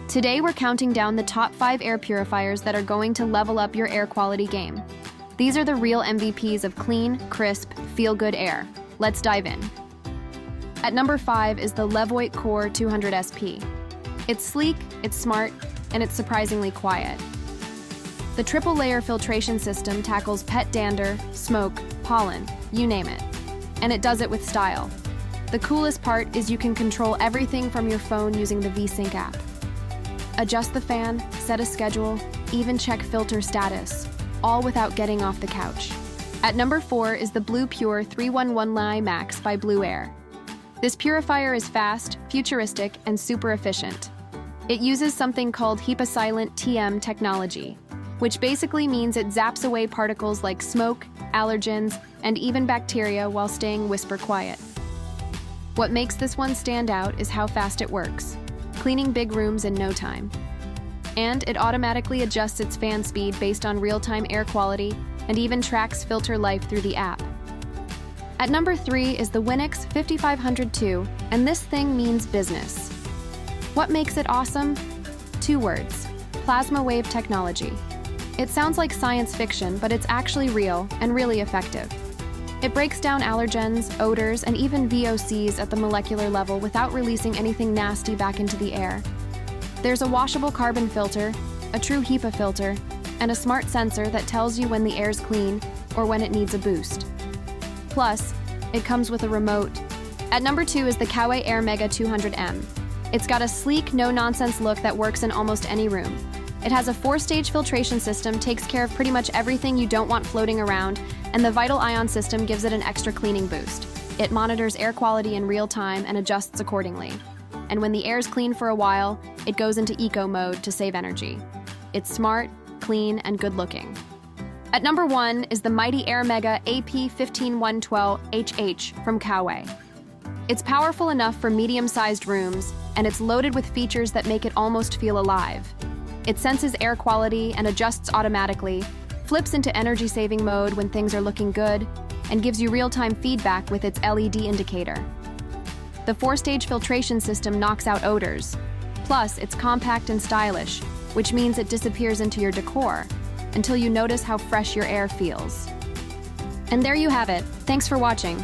Today we're counting down the top 5 air purifiers that are going to level up your air quality game. These are the real MVPs of clean, crisp, feel-good air. Let's dive in. At number 5 is the LEVOIT Core 200 SP. It's sleek, it's smart, and it's surprisingly quiet. The triple-layer filtration system tackles pet dander, smoke, pollen, you name it. And it does it with style. The coolest part is you can control everything from your phone using the VSync app. Adjust the fan, set a schedule, even check filter status, all without getting off the couch. At number 4 is the Blue Pure 311Li Max by Blueair. This purifier is fast, futuristic, and super efficient. It uses something called HEPA-silent TM technology, which basically means it zaps away particles like smoke, allergens, and even bacteria while staying whisper quiet. What makes this one stand out is how fast it works, cleaning big rooms in no time. And it automatically adjusts its fan speed based on real-time air quality and even tracks filter life through the app. At number 3 is the Winix 5502, and this thing means business. What makes it awesome? 2 words: plasma wave technology. It sounds like science fiction, but it's actually real and really effective. It breaks down allergens, odors, and even VOCs at the molecular level without releasing anything nasty back into the air. There's a washable carbon filter, a true HEPA filter, and a smart sensor that tells you when the air's clean or when it needs a boost. Plus, it comes with a remote. At number 2 is the Coway Airmega 200M. It's got a sleek, no-nonsense look that works in almost any room. It has a 4-stage filtration system, takes care of pretty much everything you don't want floating around, and the Vital Ion system gives it an extra cleaning boost. It monitors air quality in real time and adjusts accordingly. And when the air's clean for a while, it goes into eco mode to save energy. It's smart, clean, and good-looking. At number 1 is the mighty Airmega AP15112HH from Coway. It's powerful enough for medium-sized rooms, and it's loaded with features that make it almost feel alive. It senses air quality and adjusts automatically, flips into energy-saving mode when things are looking good, and gives you real-time feedback with its LED indicator. The 4-stage filtration system knocks out odors. Plus, it's compact and stylish, which means it disappears into your decor until you notice how fresh your air feels. And there you have it. Thanks for watching.